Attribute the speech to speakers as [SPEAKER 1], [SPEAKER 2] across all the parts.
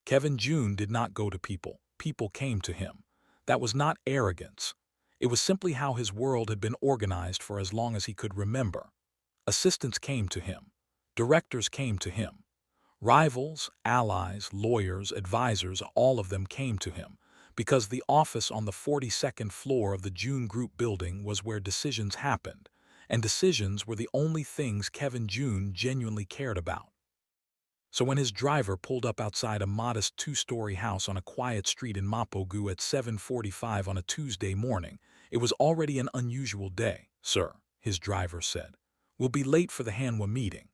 [SPEAKER 1] Kevin Jun did not go to people. People came to him. That was not arrogance. It was simply how his world had been organized for as long as he could remember. Assistants came to him. Directors came to him. Rivals, allies, lawyers, advisors, all of them came to him, because the office on the 42nd floor of the June Group building was where decisions happened, and decisions were the only things Kevin Jun genuinely cared about. So when his driver pulled up outside a modest two-story house on a quiet street in Mapogu at 7:45 on a Tuesday morning, it was already an unusual day. "Sir," his driver said, "we'll be late for the Hanwha meeting."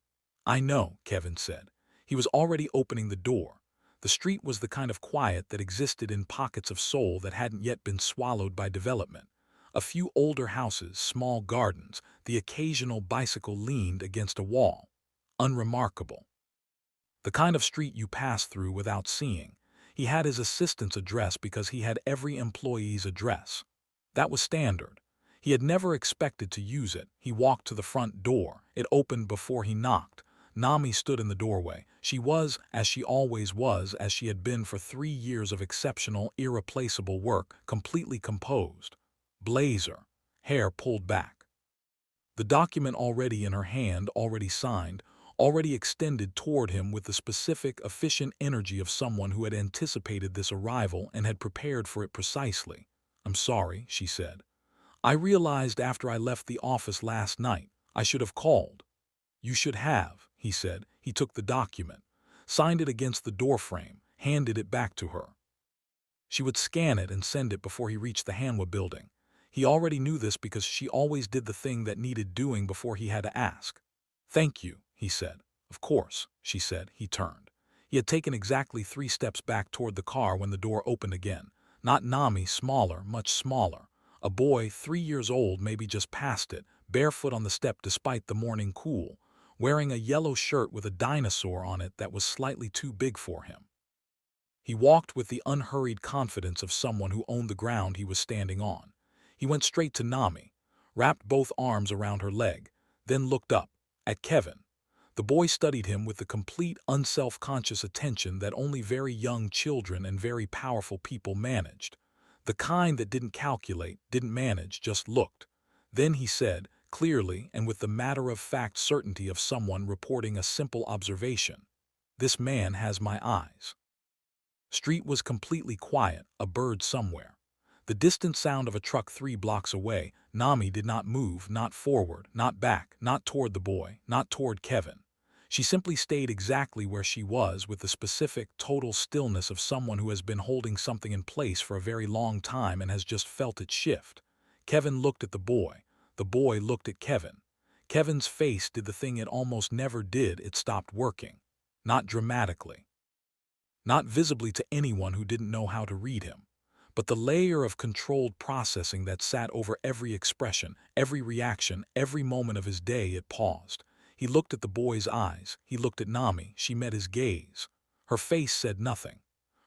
[SPEAKER 1] "I know," Kevin said. He was already opening the door. The street was the kind of quiet that existed in pockets of Seoul that hadn't yet been swallowed by development. A few older houses, small gardens, the occasional bicycle leaned against a wall. Unremarkable. The kind of street you pass through without seeing. He had his assistant's address because he had every employee's address. That was standard. He had never expected to use it. He walked to the front door. It opened before he knocked. Nami stood in the doorway. She was, as she always was, as she had been for 3 years of exceptional, irreplaceable work, completely composed. Blazer, hair pulled back. The document already in her hand, already signed, already extended toward him with the specific, efficient energy of someone who had anticipated this arrival and had prepared for it precisely. "I'm sorry," she said. "I realized after I left the office last night. I should have called." "You should have," he said. He took the document, signed it against the doorframe, handed it back to her. She would scan it and send it before he reached the Hanwha building. He already knew this because she always did the thing that needed doing before he had to ask. "Thank you," he said. "Of course," she said. He turned. He had taken exactly 3 steps back toward the car when the door opened again. Not Nami, smaller, much smaller. A boy, 3 years old, maybe just past it, barefoot on the step despite the morning cool, wearing a yellow shirt with a dinosaur on it that was slightly too big for him. He walked with the unhurried confidence of someone who owned the ground he was standing on. He went straight to Nami, wrapped both arms around her leg, then looked up, at Kevin. The boy studied him with the complete, unself-conscious attention that only very young children and very powerful people managed. The kind that didn't calculate, didn't manage, just looked. Then he said, clearly and with the matter-of-fact certainty of someone reporting a simple observation, "This man has my eyes." Street was completely quiet, a bird somewhere. The distant sound of a truck 3 blocks away. Nami did not move, not forward, not back, not toward the boy, not toward Kevin. She simply stayed exactly where she was with the specific, total stillness of someone who has been holding something in place for a very long time and has just felt it shift. Kevin looked at the boy. The boy looked at Kevin. Kevin's face did the thing it almost never did. It stopped working. Not dramatically. Not visibly to anyone who didn't know how to read him. But the layer of controlled processing that sat over every expression, every reaction, every moment of his day, it paused. He looked at the boy's eyes. He looked at Nami. She met his gaze. Her face said nothing.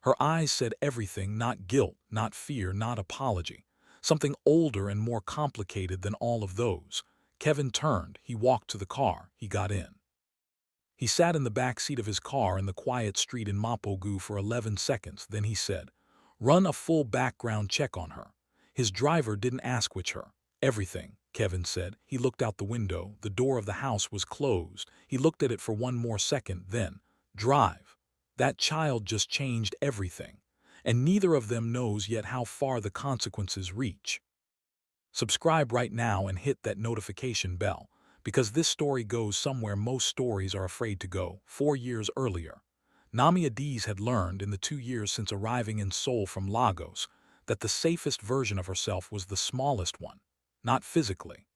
[SPEAKER 1] Her eyes said everything, not guilt, not fear, not apology. Something older and more complicated than all of those. Kevin turned. He walked to the car. He got in. He sat in the back seat of his car in the quiet street in Mapogu for 11 seconds. Then he said, "Run a full background check on her." His driver didn't ask which her. "Everything," Kevin said. He looked out the window. The door of the house was closed. He looked at it for 1 more second, then, "Drive." That child just changed everything. And neither of them knows yet how far the consequences reach. Subscribe right now and hit that notification bell, because this story goes somewhere most stories are afraid to go. 4 years earlier, Nami Adiz had learned in the 2 years since arriving in Seoul from Lagos that the safest version of herself was the smallest one, not physically.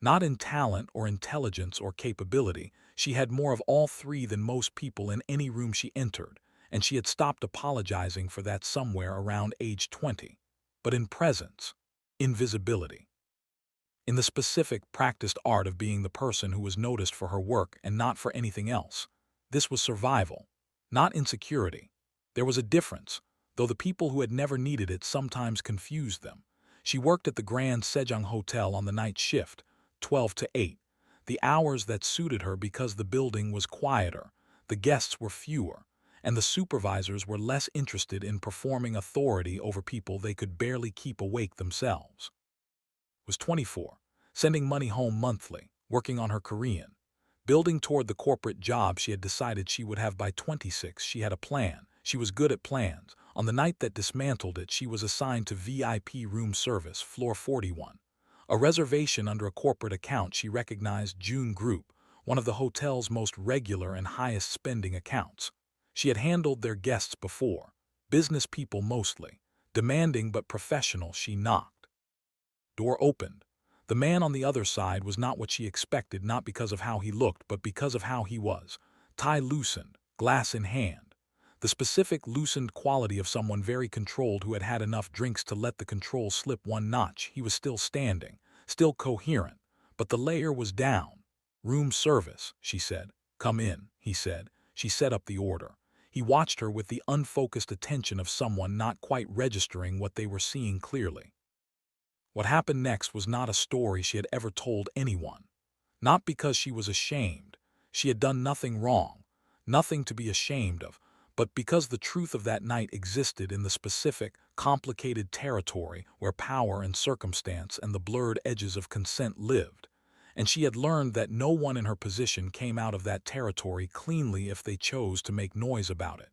[SPEAKER 1] Not in talent or intelligence or capability. She had more of all 3 than most people in any room she entered, and she had stopped apologizing for that somewhere around age 20. But in presence, invisibility. In the specific, practiced art of being the person who was noticed for her work and not for anything else. This was survival, not insecurity. There was a difference, though the people who had never needed it sometimes confused them. She worked at the Grand Sejong Hotel on the night shift, 12 to 8, the hours that suited her because the building was quieter, the guests were fewer, and the supervisors were less interested in performing authority over people they could barely keep awake themselves. Was 24, sending money home monthly, working on her Korean, building toward the corporate job she had decided she would have by 26. She had a plan. She was good at plans. On the night that dismantled it, she was assigned to VIP room service, floor 41. A reservation under a corporate account she recognized Jun Group, one of the hotel's most regular and highest spending accounts. She had handled their guests before, business people mostly, demanding but professional. She knocked. Door opened. The man on the other side was not what she expected, not because of how he looked, but because of how he was. Tie loosened, glass in hand. The specific loosened quality of someone very controlled who had had enough drinks to let the control slip one notch. He was still standing, still coherent, but the layer was down. Room service, she said. Come in, he said. She set up the order. He watched her with the unfocused attention of someone not quite registering what they were seeing clearly. What happened next was not a story she had ever told anyone. Not because she was ashamed. She had done nothing wrong, nothing to be ashamed of, but because the truth of that night existed in the specific, complicated territory where power and circumstance and the blurred edges of consent lived. And she had learned that no one in her position came out of that territory cleanly if they chose to make noise about it.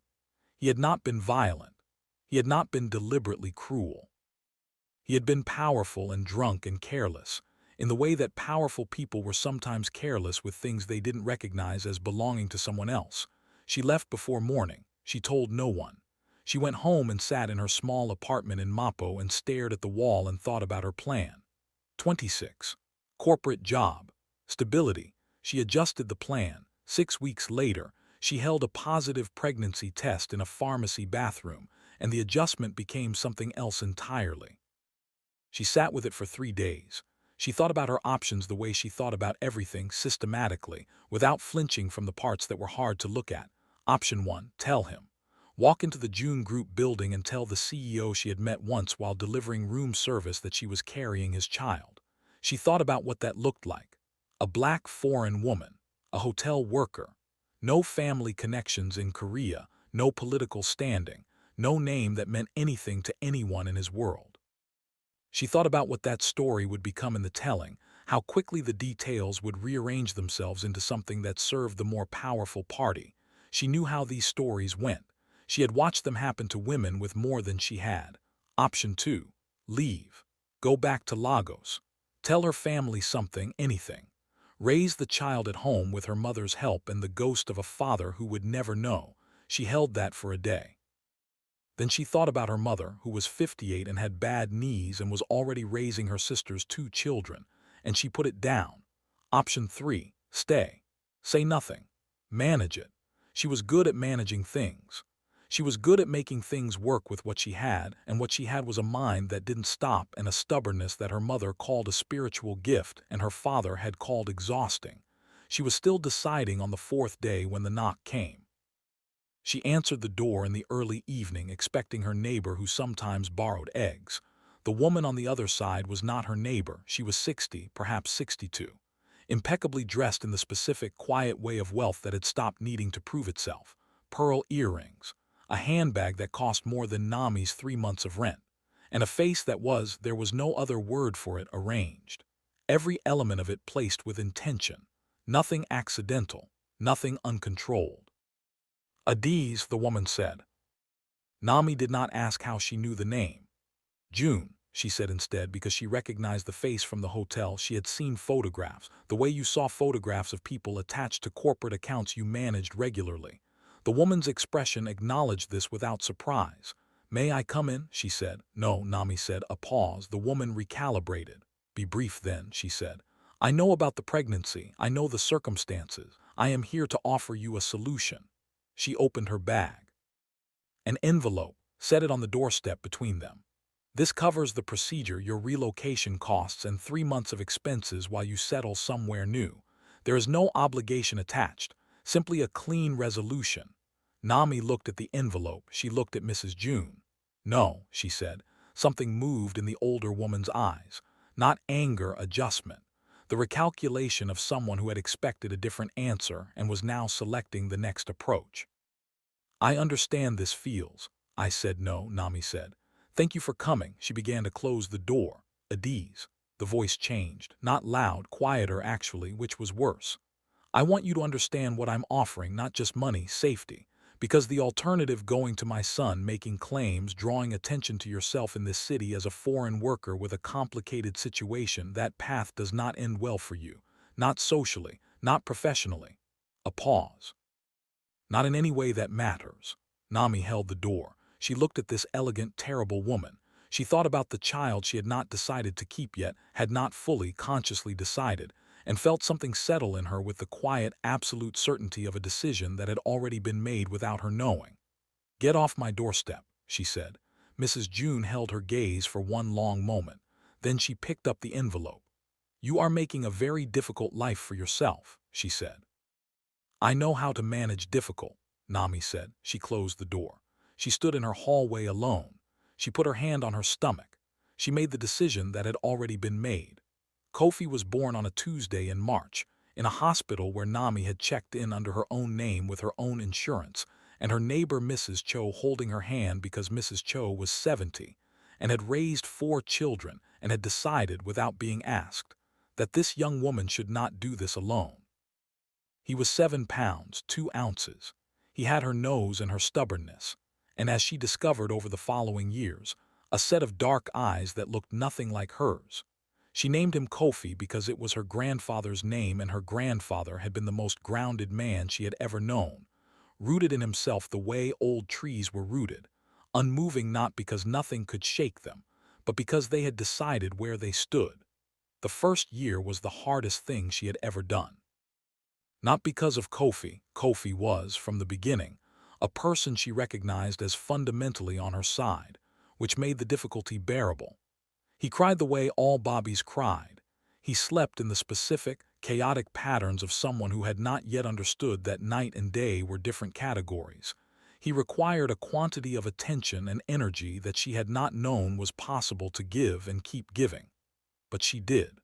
[SPEAKER 1] He had not been violent. He had not been deliberately cruel. He had been powerful and drunk and careless, in the way that powerful people were sometimes careless with things they didn't recognize as belonging to someone else. She left before morning. She told no one. She went home and sat in her small apartment in Mapo and stared at the wall and thought about her plan. 26. Corporate job. Stability. She adjusted the plan. 6 weeks later, she held a positive pregnancy test in a pharmacy bathroom, and the adjustment became something else entirely. She sat with it for 3 days. She thought about her options the way she thought about everything, systematically, without flinching from the parts that were hard to look at. Option 1, tell him. Walk into the Jun Group building and tell the CEO she had met once while delivering room service that she was carrying his child. She thought about what that looked like. A black foreign woman, a hotel worker, no family connections in Korea, no political standing, no name that meant anything to anyone in his world. She thought about what that story would become in the telling, how quickly the details would rearrange themselves into something that served the more powerful party. She knew how these stories went. She had watched them happen to women with more than she had. Option 2, leave. Go back to Lagos. Tell her family something, anything. Raise the child at home with her mother's help and the ghost of a father who would never know. She held that for a day. Then she thought about her mother, who was 58 and had bad knees and was already raising her sister's 2 children, and she put it down. Option 3, stay. Say nothing. Manage it. She was good at managing things. She was good at making things work with what she had, and what she had was a mind that didn't stop and a stubbornness that her mother called a spiritual gift and her father had called exhausting. She was still deciding on the 4th day when the knock came. She answered the door in the early evening, expecting her neighbor who sometimes borrowed eggs. The woman on the other side was not her neighbor. She was 60, perhaps 62. Impeccably dressed in the specific, quiet way of wealth that had stopped needing to prove itself. Pearl earrings, a handbag that cost more than Nami's 3 months of rent, and a face that was, there was no other word for it, arranged. Every element of it placed with intention. Nothing accidental, nothing uncontrolled. Adiz, the woman said. Nami did not ask how she knew the name. June, she said instead, because she recognized the face from the hotel. She had seen photographs, the way you saw photographs of people attached to corporate accounts you managed regularly. The woman's expression acknowledged this without surprise. May I come in? She said. No, Nami said. A pause. The woman recalibrated. Be brief then, she said. I know about the pregnancy. I know the circumstances. I am here to offer you a solution. She opened her bag. An envelope, set it on the doorstep between them. This covers the procedure, your relocation costs, and 3 months of expenses while you settle somewhere new. There is no obligation attached, simply a clean resolution. Nami looked at the envelope. She looked at Mrs. Jun. No, she said. Something moved in the older woman's eyes. Not anger, adjustment. The recalculation of someone who had expected a different answer and was now selecting the next approach. I understand this feels. I said no, Nami said. Thank you for coming. She began to close the door. At ease. The voice changed, not loud, quieter actually, which was worse. I want you to understand what I'm offering, not just money, safety. Because the alternative going to my son, making claims, drawing attention to yourself in this city as a foreign worker with a complicated situation, that path does not end well for you. Not socially, not professionally. A pause. Not in any way that matters. Nami held the door. She looked at this elegant, terrible woman. She thought about the child she had not decided to keep yet, had not fully, consciously decided, and felt something settle in her with the quiet, absolute certainty of a decision that had already been made without her knowing. Get off my doorstep, she said. Mrs. Jun held her gaze for one long moment. Then she picked up the envelope. You are making a very difficult life for yourself, she said. I know how to manage difficult, Nami said. She closed the door. She stood in her hallway alone. She put her hand on her stomach. She made the decision that had already been made. Kofi was born on a Tuesday in March, in a hospital where Nami had checked in under her own name with her own insurance, and her neighbor Mrs. Cho holding her hand because Mrs. Cho was 70, and had raised 4 children and had decided, without being asked, that this young woman should not do this alone. He was 7 pounds, 2 ounces. He had her nose and her stubbornness, and as she discovered over the following years, a set of dark eyes that looked nothing like hers. She named him Kofi because it was her grandfather's name, and her grandfather had been the most grounded man she had ever known, rooted in himself the way old trees were rooted, unmoving not because nothing could shake them, but because they had decided where they stood. The first year was the hardest thing she had ever done. Not because of Kofi. Kofi was, from the beginning, a person she recognized as fundamentally on her side, which made the difficulty bearable. He cried the way all Bobbies cried. He slept in the specific, chaotic patterns of someone who had not yet understood that night and day were different categories. He required a quantity of attention and energy that she had not known was possible to give and keep giving. But she did.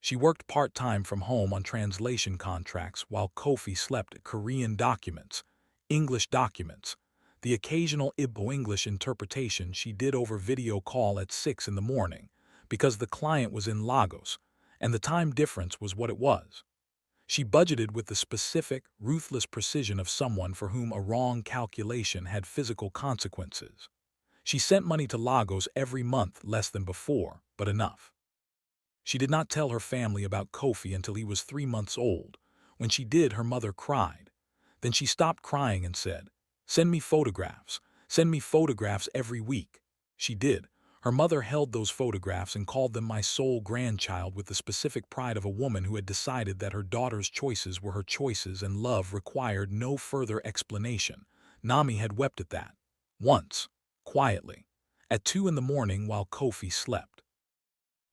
[SPEAKER 1] She worked part-time from home on translation contracts while Kofi slept at Korean documents, English documents. The occasional Igbo English interpretation she did over video call at 6 in the morning because the client was in Lagos, and the time difference was what it was. She budgeted with the specific, ruthless precision of someone for whom a wrong calculation had physical consequences. She sent money to Lagos every month, less than before, but enough. She did not tell her family about Kofi until he was 3 months old. When she did, her mother cried. Then she stopped crying and said, "Send me photographs. Send me photographs every week." She did. Her mother held those photographs and called them my sole grandchild with the specific pride of a woman who had decided that her daughter's choices were her choices and love required no further explanation. Nami had wept at that. Once. Quietly. At 2 in the morning while Kofi slept.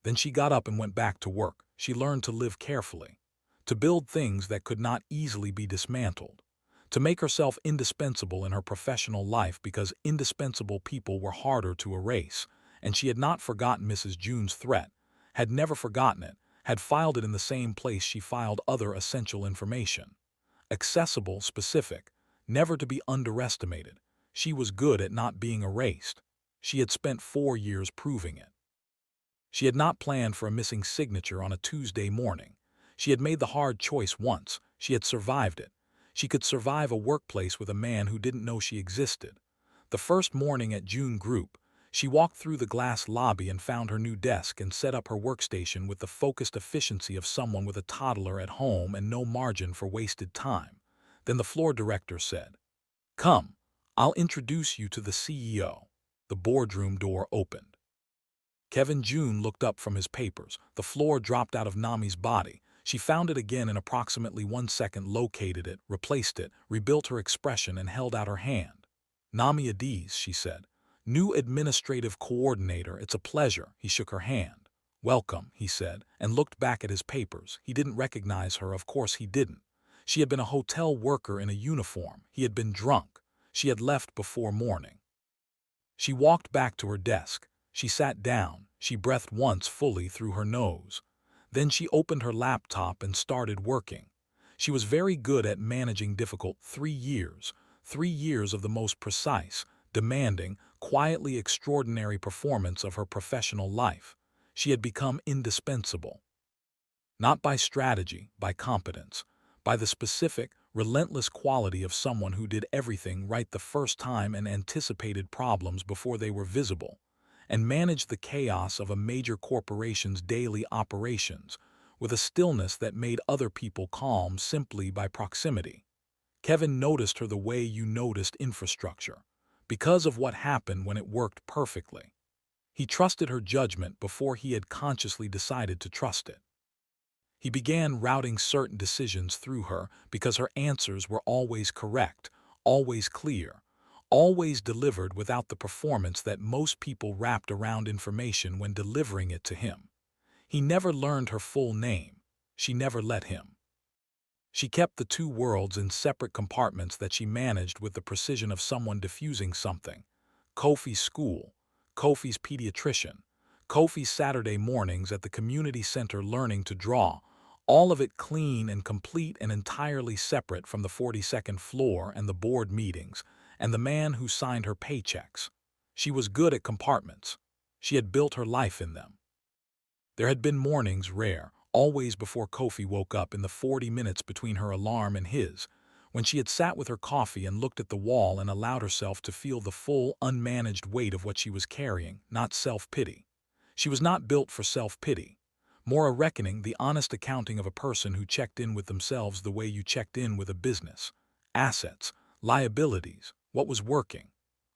[SPEAKER 1] Then she got up and went back to work. She learned to live carefully, to build things that could not easily be dismantled, to make herself indispensable in her professional life because indispensable people were harder to erase, and she had not forgotten Mrs. Jun's threat, had never forgotten it, had filed it in the same place she filed other essential information. Accessible, specific, never to be underestimated. She was good at not being erased. She had spent 4 years proving it. She had not planned for a missing signature on a Tuesday morning. She had made the hard choice once. She had survived it. She could survive a workplace with a man who didn't know she existed. The first morning at June Group, she walked through the glass lobby and found her new desk and set up her workstation with the focused efficiency of someone with a toddler at home and no margin for wasted time. Then the floor director said, "Come, I'll introduce you to the CEO." The boardroom door opened. Kevin Jun looked up from his papers. The floor dropped out of Nami's body. She found it again in approximately 1 second, located it, replaced it, rebuilt her expression, and held out her hand. "Nami Adiz," she said. "New administrative coordinator, it's a pleasure." He shook her hand. "Welcome," he said, and looked back at his papers. He didn't recognize her, of course he didn't. She had been a hotel worker in a uniform. He had been drunk. She had left before morning. She walked back to her desk. She sat down. She breathed once fully through her nose. Then she opened her laptop and started working. She was very good at managing difficult 3 years. 3 years of the most precise, demanding, quietly extraordinary performance of her professional life. She had become indispensable. Not by strategy, by competence, by the specific, relentless quality of someone who did everything right the first time and anticipated problems before they were visible, and managed the chaos of a major corporation's daily operations with a stillness that made other people calm simply by proximity. Kevin noticed her the way you noticed infrastructure, because of what happened when it worked perfectly. He trusted her judgment before he had consciously decided to trust it. He began routing certain decisions through her because her answers were always correct, always clear, always delivered without the performance that most people wrapped around information when delivering it to him. He never learned her full name. She never let him. She kept the two worlds in separate compartments that she managed with the precision of someone diffusing something. Kofi's school, Kofi's pediatrician, Kofi's Saturday mornings at the community center learning to draw, all of it clean and complete and entirely separate from the 42nd floor and the board meetings, and the man who signed her paychecks. She was good at compartments. She had built her life in them. There had been mornings, rare, always before Kofi woke up in the 40 minutes between her alarm and his, when she had sat with her coffee and looked at the wall and allowed herself to feel the full, unmanaged weight of what she was carrying, not self-pity. She was not built for self-pity. More a reckoning, the honest accounting of a person who checked in with themselves the way you checked in with a business. Assets, liabilities, what was working,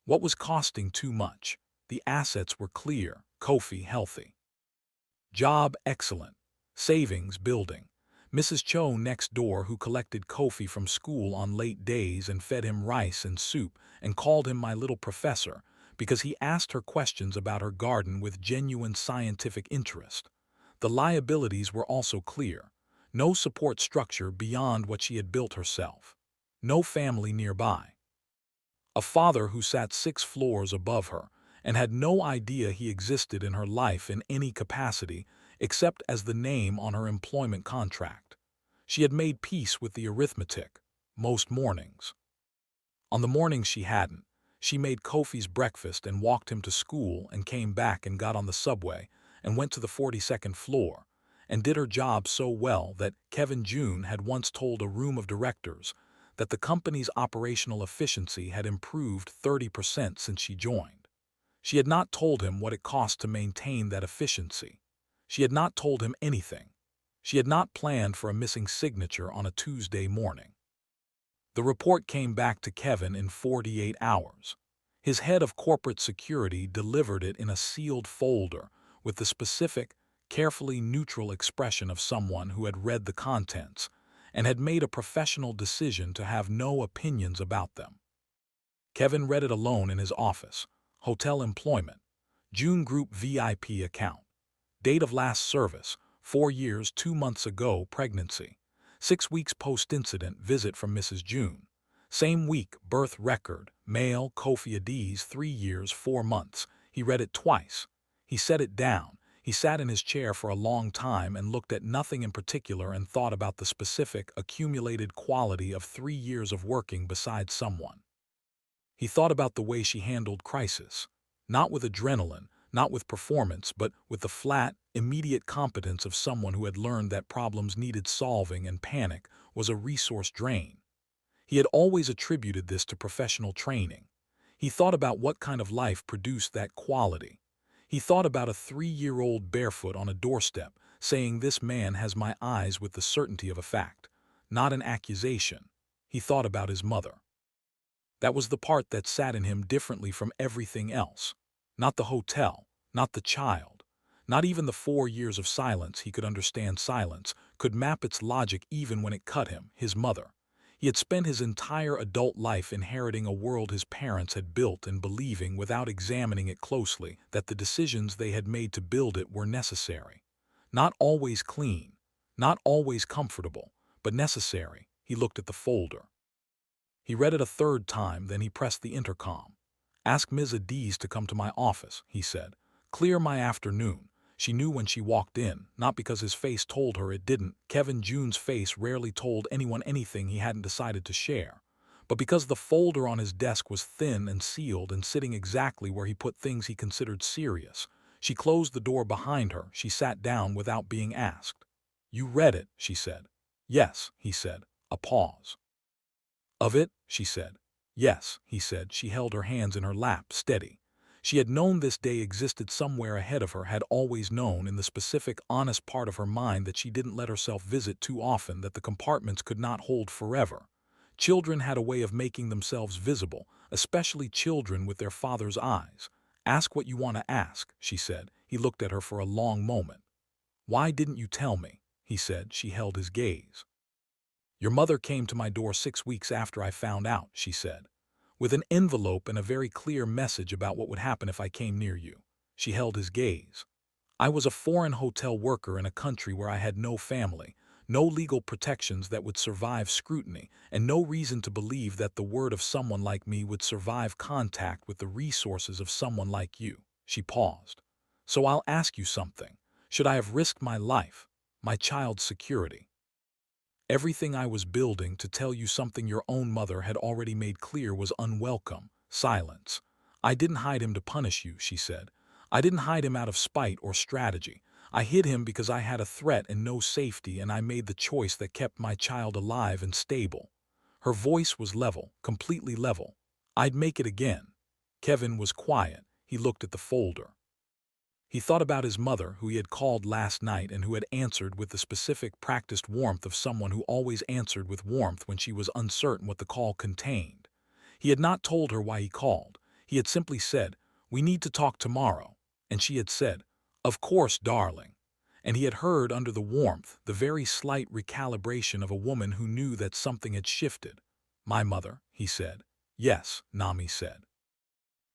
[SPEAKER 1] what was costing too much. The assets were clear, Kofi healthy. Job excellent. Savings building. Mrs. Cho next door who collected Kofi from school on late days and fed him rice and soup and called him my little professor because he asked her questions about her garden with genuine scientific interest. The liabilities were also clear. No support structure beyond what she had built herself. No family nearby. A father who sat 6 floors above her and had no idea he existed in her life in any capacity except as the name on her employment contract. She had made peace with the arithmetic, most mornings. On the mornings she hadn't, she made Kofi's breakfast and walked him to school and came back and got on the subway and went to the 42nd floor and did her job so well that Kevin Jun had once told a room of directors that the company's operational efficiency had improved 30% since she joined. She had not told him what it cost to maintain that efficiency. She had not told him anything. She had not planned for a missing signature on a Tuesday morning. The report came back to Kevin in 48 hours. His head of corporate security delivered it in a sealed folder with the specific, carefully neutral expression of someone who had read the contents and had made a professional decision to have no opinions about them. Kevin read it alone in his office. Hotel employment. June Group VIP account. Date of last service, 4 years, 2 months ago, pregnancy. 6 weeks post-incident, visit from Mrs. June. Same week, birth record, male, Kofi Adiz, 3 years, 4 months. He read it twice. He set it down. He sat in his chair for a long time and looked at nothing in particular and thought about the specific, accumulated quality of 3 years of working beside someone. He thought about the way she handled crisis. Not with adrenaline, not with performance, but with the flat, immediate competence of someone who had learned that problems needed solving and panic was a resource drain. He had always attributed this to professional training. He thought about what kind of life produced that quality. He thought about a 3-year-old barefoot on a doorstep, saying, "This man has my eyes," with the certainty of a fact, not an accusation. He thought about his mother. That was the part that sat in him differently from everything else. Not the hotel, not the child, not even the 4 years of silence. He could understand silence, could map its logic even when it cut him, his mother. He had spent his entire adult life inheriting a world his parents had built and believing, without examining it closely, that the decisions they had made to build it were necessary. Not always clean, not always comfortable, but necessary. He looked at the folder. He read it a third time, then he pressed the intercom. "Ask Ms. Adiz to come to my office," he said. "Clear my afternoon." She knew when she walked in, not because his face told her it didn't. Kevin Jun's face rarely told anyone anything he hadn't decided to share. But because the folder on his desk was thin and sealed and sitting exactly where he put things he considered serious, she closed the door behind her. She sat down without being asked. "You read it," she said. "Yes," he said. A pause. "Of it?" she said. "Yes," he said. She held her hands in her lap, steady. She had known this day existed somewhere ahead of her, had always known in the specific, honest part of her mind that she didn't let herself visit too often, that the compartments could not hold forever. Children had a way of making themselves visible, especially children with their father's eyes. "Ask what you want to ask," she said. He looked at her for a long moment. "Why didn't you tell me?" he said. She held his gaze. "Your mother came to my door 6 weeks after I found out," she said, "with an envelope and a very clear message about what would happen if I came near you." She held his gaze. "I was a foreign hotel worker in a country where I had no family, no legal protections that would survive scrutiny, and no reason to believe that the word of someone like me would survive contact with the resources of someone like you." She paused. "So I'll ask you something. Should I have risked my life, my child's security, everything I was building to tell you something your own mother had already made clear was unwelcome?" Silence. "I didn't hide him to punish you," she said. "I didn't hide him out of spite or strategy. I hid him because I had a threat and no safety, and I made the choice that kept my child alive and stable." Her voice was level, completely level. "I'd make it again." Kevin was quiet. He looked at the folder. He thought about his mother, who he had called last night and who had answered with the specific, practiced warmth of someone who always answered with warmth when she was uncertain what the call contained. He had not told her why he called. He had simply said, "We need to talk tomorrow." And she had said, "Of course, darling." And he had heard under the warmth the very slight recalibration of a woman who knew that something had shifted. "My mother," he said. "Yes," Nami said.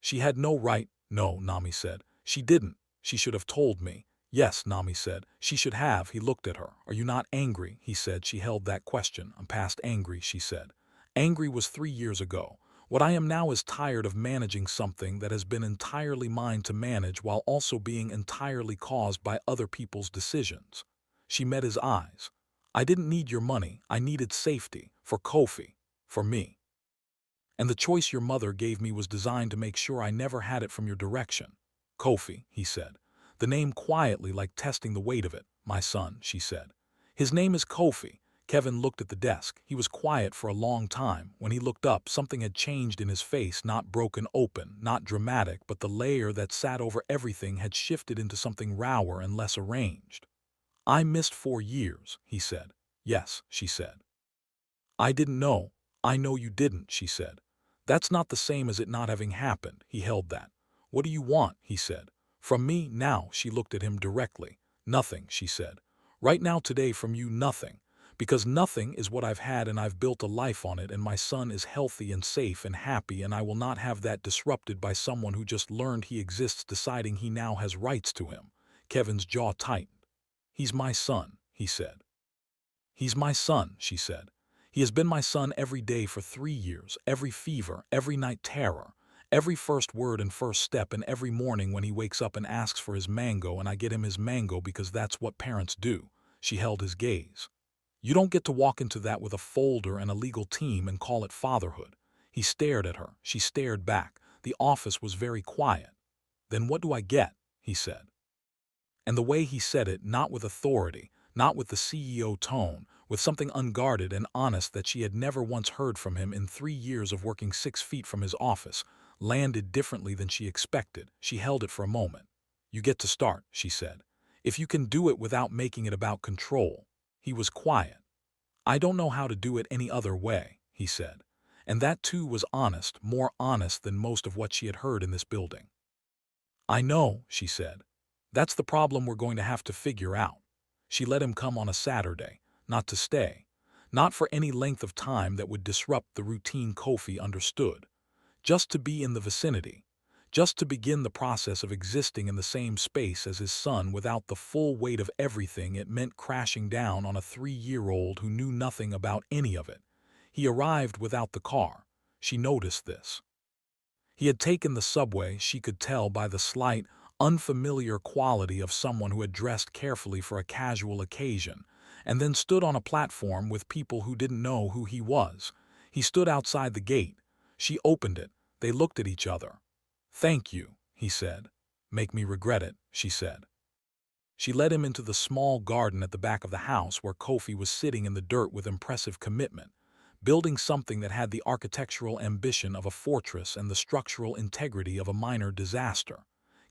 [SPEAKER 1] "She had no right." "No," Nami said. "She didn't. She should have told me." "Yes," Nami said. "She should have." He looked at her. "Are you not angry?" he said. She held that question. "I'm past angry," she said. "Angry was 3 years ago. What I am now is tired of managing something that has been entirely mine to manage while also being entirely caused by other people's decisions." She met his eyes. "I didn't need your money. I needed safety. For Kofi. For me. And the choice your mother gave me was designed to make sure I never had it from your direction." "Kofi," he said. The name quietly, like testing the weight of it. "My son," she said. "His name is Kofi." Kevin looked at the desk. He was quiet for a long time. When he looked up, something had changed in his face, not broken open, not dramatic, but the layer that sat over everything had shifted into something rawer and less arranged. "I missed 4 years," he said. "Yes," she said. "I didn't know." "I know you didn't," she said. "That's not the same as it not having happened." He held that. "What do you want?" he said. "From me now?" She looked at him directly. "Nothing," she said. "Right now, today, from you, nothing. Because nothing is what I've had, and I've built a life on it, and my son is healthy and safe and happy, and I will not have that disrupted by someone who just learned he exists deciding he now has rights to him." Kevin's jaw tightened. "He's my son," he said. "He's my son," she said. "He has been my son every day for 3 years, every fever, every night terror, every first word and first step, and every morning when he wakes up and asks for his mango and I get him his mango because that's what parents do." She held his gaze. "You don't get to walk into that with a folder and a legal team and call it fatherhood." He stared at her. She stared back. The office was very quiet. "Then what do I get?" he said. And the way he said it, not with authority, not with the CEO tone, with something unguarded and honest that she had never once heard from him in 3 years of working 6 feet from his office, landed differently than she expected. She held it for a moment. "You get to start," she said. "If you can do it without making it about control." He was quiet. "I don't know how to do it any other way," he said. And that too was honest, more honest than most of what she had heard in this building. "I know," she said. "That's the problem we're going to have to figure out." She let him come on a Saturday, not to stay, not for any length of time that would disrupt the routine. Kofi understood. Just to be in the vicinity, just to begin the process of existing in the same space as his son without the full weight of everything it meant crashing down on a 3-year-old who knew nothing about any of it. He arrived without the car. She noticed this. He had taken the subway, she could tell by the slight, unfamiliar quality of someone who had dressed carefully for a casual occasion, and then stood on a platform with people who didn't know who he was. He stood outside the gate. She opened it. They looked at each other. "Thank you," he said. "Make me regret it," she said. She led him into the small garden at the back of the house where Kofi was sitting in the dirt with impressive commitment, building something that had the architectural ambition of a fortress and the structural integrity of a minor disaster.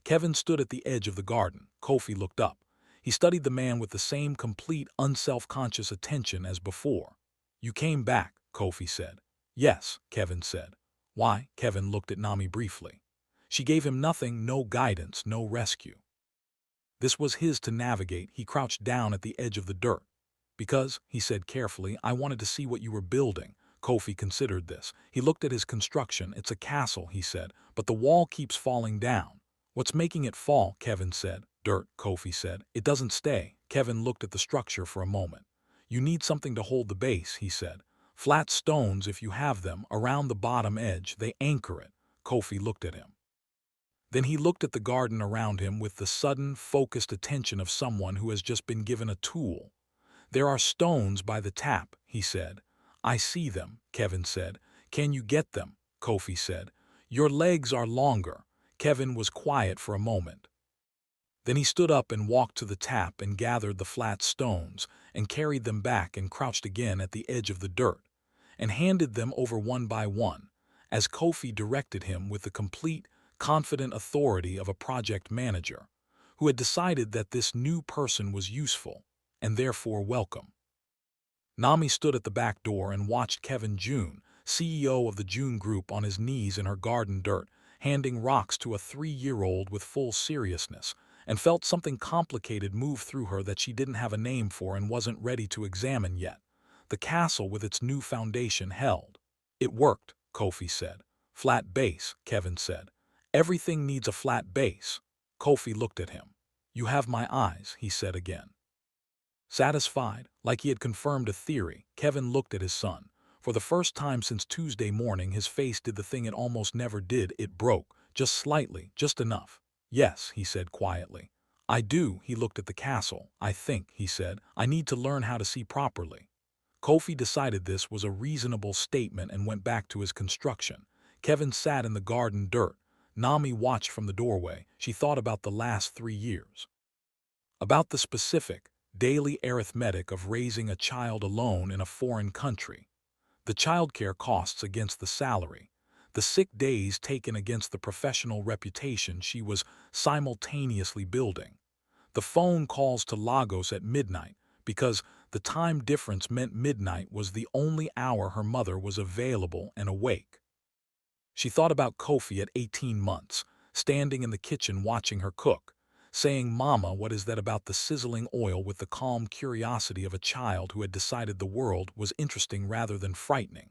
[SPEAKER 1] Kevin stood at the edge of the garden. Kofi looked up. He studied the man with the same complete, unself-conscious attention as before. "You came back," Kofi said. "Yes," Kevin said. "Why?" Kevin looked at Nami briefly. She gave him nothing, no guidance, no rescue. This was his to navigate. He crouched down at the edge of the dirt. "Because," he said carefully, "I wanted to see what you were building." Kofi considered this. He looked at his construction. "It's a castle," he said, "but the wall keeps falling down." "What's making it fall?" Kevin said. "Dirt," Kofi said. "It doesn't stay." Kevin looked at the structure for a moment. "You need something to hold the base," he said. "Flat stones, if you have them, around the bottom edge, they anchor it." Kofi looked at him. Then he looked at the garden around him with the sudden, focused attention of someone who has just been given a tool. "There are stones by the tap," he said. "I see them," Kevin said. "Can you get them?" Kofi said. "Your legs are longer." Kevin was quiet for a moment. Then he stood up and walked to the tap and gathered the flat stones and carried them back and crouched again at the edge of the dirt and handed them over one by one, as Kofi directed him with the complete, confident authority of a project manager who had decided that this new person was useful and therefore welcome. Nami stood at the back door and watched Kevin Jun, CEO of the Jun Group, on his knees in her garden dirt, handing rocks to a 3-year-old with full seriousness, and felt something complicated move through her that she didn't have a name for and wasn't ready to examine yet. The castle with its new foundation held. "It worked," Kofi said. "Flat base," Kevin said. "Everything needs a flat base." Kofi looked at him. "You have my eyes," he said again. Satisfied, like he had confirmed a theory, Kevin looked at his son. For the first time since Tuesday morning, his face did the thing it almost never did. It broke, just slightly, just enough. "Yes," he said quietly. "I do." He looked at the castle. "I think," he said, "I need to learn how to see properly." Kofi decided this was a reasonable statement and went back to his construction. Kevin sat in the garden dirt. Nami watched from the doorway. She thought about the last 3 years. About the specific, daily arithmetic of raising a child alone in a foreign country. The childcare costs against the salary. The sick days taken against the professional reputation she was simultaneously building. The phone calls to Lagos at midnight, because the time difference meant midnight was the only hour her mother was available and awake. She thought about Kofi at 18 months, standing in the kitchen watching her cook, saying, "Mama, what is that?" about the sizzling oil with the calm curiosity of a child who had decided the world was interesting rather than frightening.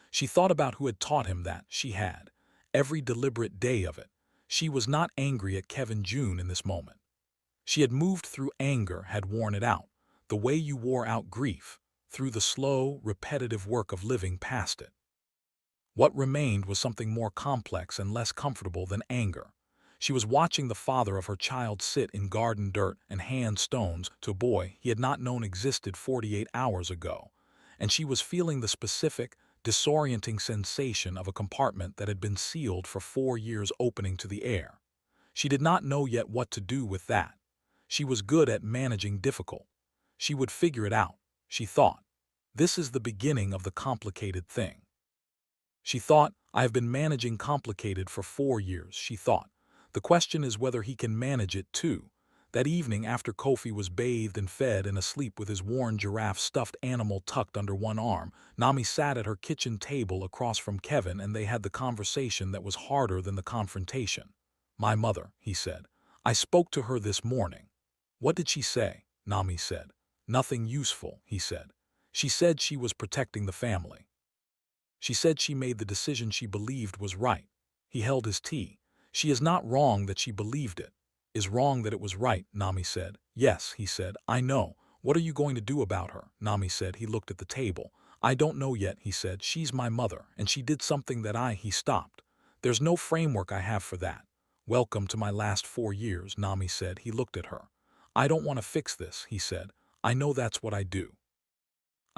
[SPEAKER 1] She thought about who had taught him that. She had. Every deliberate day of it. She was not angry at Kevin Jun in this moment. She had moved through anger, had worn it out, the way you wore out grief, through the slow, repetitive work of living past it. What remained was something more complex and less comfortable than anger. She was watching the father of her child sit in garden dirt and hand stones to a boy he had not known existed 48 hours ago, and she was feeling the specific, disorienting sensation of a compartment that had been sealed for 4 years opening to the air. She did not know yet what to do with that. She was good at managing difficult. She would figure it out, she thought. This is the beginning of the complicated thing. She thought, "I have been managing complicated for 4 years," she thought. "The question is whether he can manage it too." That evening, after Kofi was bathed and fed and asleep with his worn giraffe stuffed animal tucked under one arm, Nami sat at her kitchen table across from Kevin and they had the conversation that was harder than the confrontation. "My mother," he said. "I spoke to her this morning." "What did she say?" Nami said. "Nothing useful," he said. "She said she was protecting the family. She said she made the decision she believed was right." He held his tea. "She is not wrong that she believed it. Is wrong that it was right," Nami said. "Yes," he said. "I know. What are you going to do about her?" Nami said. He looked at the table. "I don't know yet," he said. "She's my mother, and she did something that He stopped. There's no framework I have for that." "Welcome to my last 4 years," Nami said. He looked at her. "I don't want to fix this," he said. "I know that's what I do.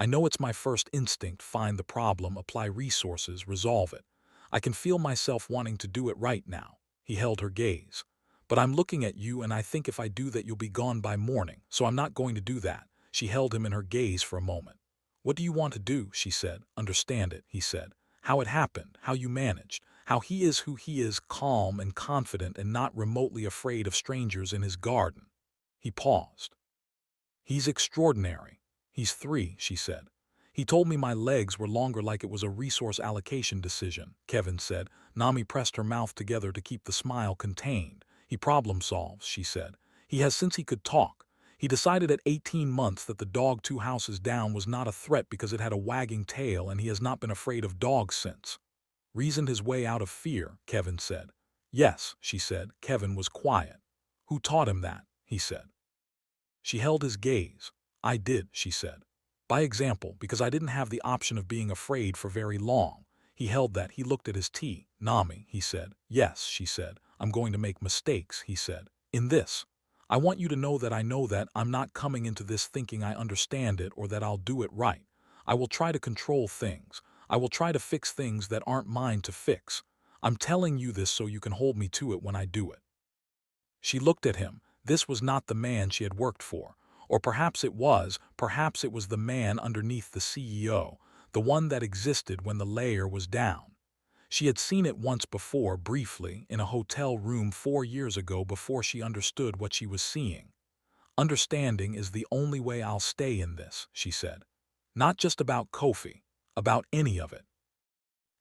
[SPEAKER 1] I know it's my first instinct, find the problem, apply resources, resolve it. I can feel myself wanting to do it right now. He held her gaze. But I'm looking at you and I think if I do that you'll be gone by morning, so I'm not going to do that. She held him in her gaze for a moment. What do you want to do? She said. Understand it, he said. How it happened, how you managed, how he is who he is, calm and confident and not remotely afraid of strangers in his garden. He paused. He's extraordinary. He's 3, she said. He told me my legs were longer like it was a resource allocation decision, Kevin said. Nami pressed her mouth together to keep the smile contained. He problem solves, she said. He has since he could talk. He decided at 18 months that the dog 2 houses down was not a threat because it had a wagging tail and he has not been afraid of dogs since. Reasoned his way out of fear, Kevin said. Yes, she said. Kevin was quiet. Who taught him that? He said. She held his gaze. I did, she said. By example, because I didn't have the option of being afraid for very long. He held that. He looked at his tea. Nami, he said. Yes, she said. I'm going to make mistakes, he said. In this. I want you to know that I know that I'm not coming into this thinking I understand it or that I'll do it right. I will try to control things. I will try to fix things that aren't mine to fix. I'm telling you this so you can hold me to it when I do it. She looked at him. This was not the man she had worked for. Or perhaps it was the man underneath the CEO, the one that existed when the layer was down. She had seen it once before, briefly, in a hotel room 4 years ago before she understood what she was seeing. Understanding is the only way I'll stay in this, she said. Not just about Kofi, about any of it.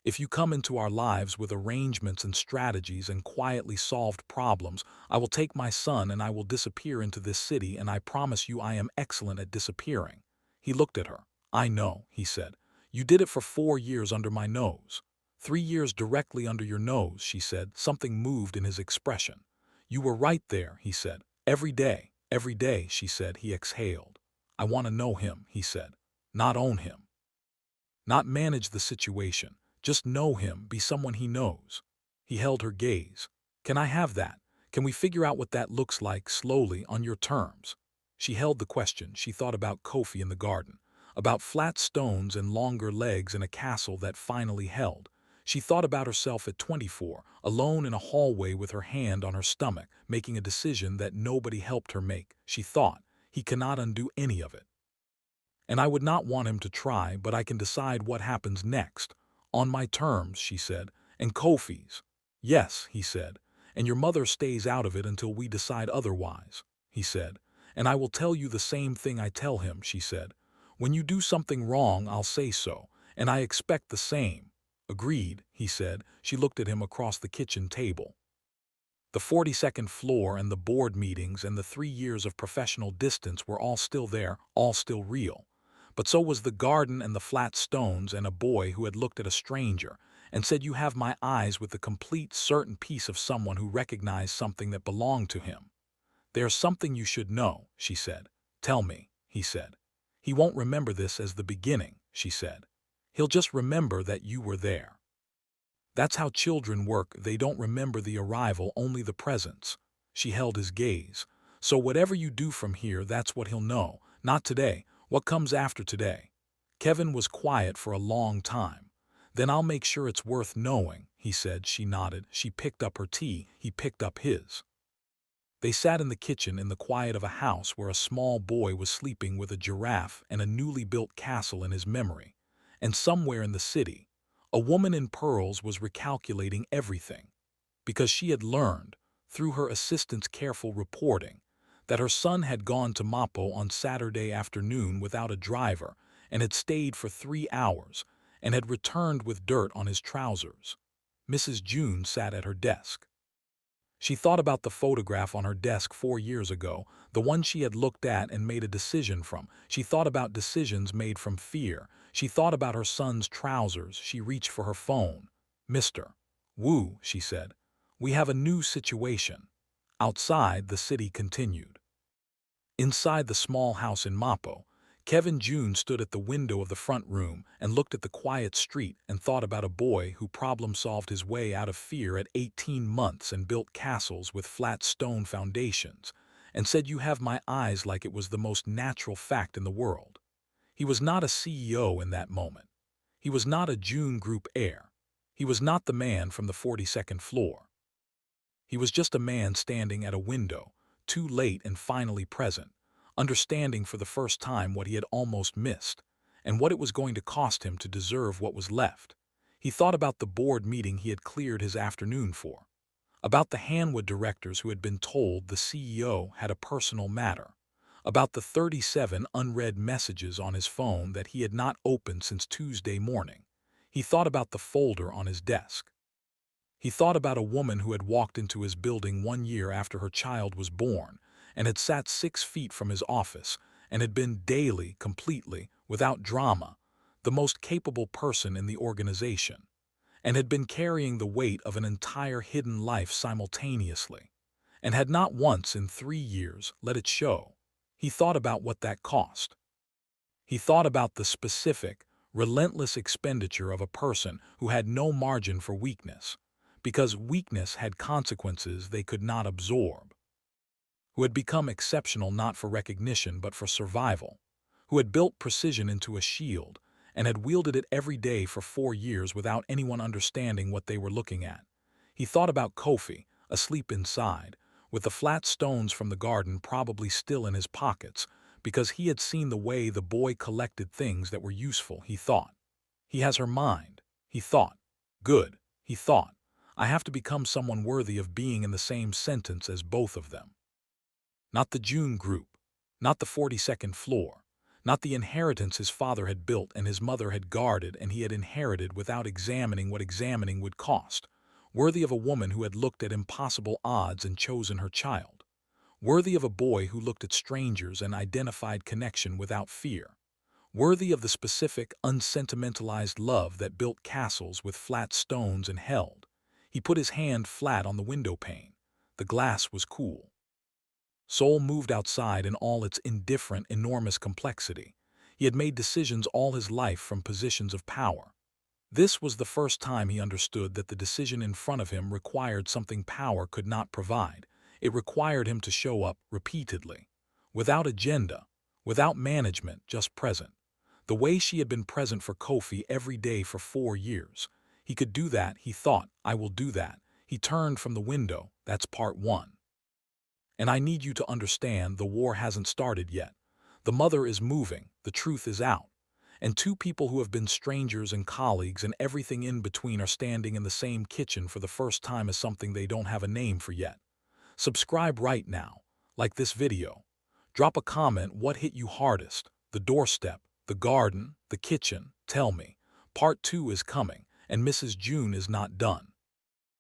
[SPEAKER 1] If you come into our lives with arrangements and strategies and quietly solved problems, I will take my son and I will disappear into this city and I promise you I am excellent at disappearing. He looked at her. I know, he said. You did it for 4 years under my nose. 3 years directly under your nose, she said. Something moved in his expression. You were right there, he said. Every day, she said. He exhaled. I want to know him, he said. Not own him. Not manage the situation. Just know him, be someone he knows. He held her gaze. Can I have that? Can we figure out what that looks like slowly on your terms? She held the question. She thought about Kofi in the garden, about flat stones and longer legs in a castle that finally held. She thought about herself at 24, alone in a hallway with her hand on her stomach, making a decision that nobody helped her make. She thought, he cannot undo any of it. And I would not want him to try, but I can decide what happens next. On my terms, she said, and Kofi's. Yes, he said, and your mother stays out of it until we decide otherwise, he said. And I will tell you the same thing I tell him, she said. When you do something wrong, I'll say so, and I expect the same. Agreed, he said. She looked at him across the kitchen table. The 42nd floor and the board meetings and the 3 years of professional distance were all still there, all still real. But so was the garden and the flat stones and a boy who had looked at a stranger and said, you have my eyes, with the complete certain peace of someone who recognized something that belonged to him. There's something you should know, she said. Tell me, he said. He won't remember this as the beginning, she said. He'll just remember that you were there. That's how children work. They don't remember the arrival, only the presence. She held his gaze. So whatever you do from here, that's what he'll know. Not today. What comes after today? Kevin was quiet for a long time. Then I'll make sure it's worth knowing, he said. She nodded. She picked up her tea. He picked up his. They sat in the kitchen in the quiet of a house where a small boy was sleeping with a giraffe and a newly built castle in his memory. And somewhere in the city, a woman in pearls was recalculating everything, because she had learned, through her assistant's careful reporting, that her son had gone to Mapo on Saturday afternoon without a driver and had stayed for 3 hours and had returned with dirt on his trousers. Mrs. Jun sat at her desk. She thought about the photograph on her desk 4 years ago, the one she had looked at and made a decision from. She thought about decisions made from fear. She thought about her son's trousers. She reached for her phone. Mr. Wu, she said, we have a new situation. Outside, the city continued. Inside the small house in Mapo, Kevin Jun stood at the window of the front room and looked at the quiet street and thought about a boy who problem-solved his way out of fear at 18 months and built castles with flat stone foundations and said, you have my eyes, like it was the most natural fact in the world. He was not a CEO in that moment. He was not a June Group heir. He was not the man from the 42nd floor. He was just a man standing at a window, too late and finally present, understanding for the first time what he had almost missed, and what it was going to cost him to deserve what was left. He thought about the board meeting he had cleared his afternoon for, about the Hanwood directors who had been told the CEO had a personal matter, about the 37 unread messages on his phone that he had not opened since Tuesday morning. He thought about the folder on his desk. He thought about a woman who had walked into his building 1 year after her child was born and had sat 6 feet from his office and had been daily, completely, without drama, the most capable person in the organization, and had been carrying the weight of an entire hidden life simultaneously, and had not once in 3 years let it show. He thought about what that cost. He thought about the specific, relentless expenditure of a person who had no margin for weakness, because weakness had consequences they could not absorb, who had become exceptional not for recognition but for survival, who had built precision into a shield and had wielded it every day for 4 years without anyone understanding what they were looking at. He thought about Kofi, asleep inside, with the flat stones from the garden probably still in his pockets, because he had seen the way the boy collected things that were useful, he thought. He has her mind, he thought. Good, he thought. I have to become someone worthy of being in the same sentence as both of them. Not the June Group, not the 42nd floor, not the inheritance his father had built and his mother had guarded and he had inherited without examining what examining would cost, worthy of a woman who had looked at impossible odds and chosen her child, worthy of a boy who looked at strangers and identified connection without fear, worthy of the specific, unsentimentalized love that built castles with flat stones and held. He put his hand flat on the window pane. The glass was cool. Seoul moved outside in all its indifferent, enormous complexity. He had made decisions all his life from positions of power. This was the first time he understood that the decision in front of him required something power could not provide. It required him to show up repeatedly, without agenda, without management, just present. The way she had been present for Kofi every day for 4 years. He could do that, he thought. I will do that. He turned from the window. That's part one. And I need you to understand the war hasn't started yet. The mother is moving. The truth is out. And two people who have been strangers and colleagues and everything in between are standing in the same kitchen for the first time as something they don't have a name for yet. Subscribe right now. Like this video. Drop a comment what hit you hardest. The doorstep, the garden, the kitchen. Tell me. Part 2 is coming, and Mrs. June is not done.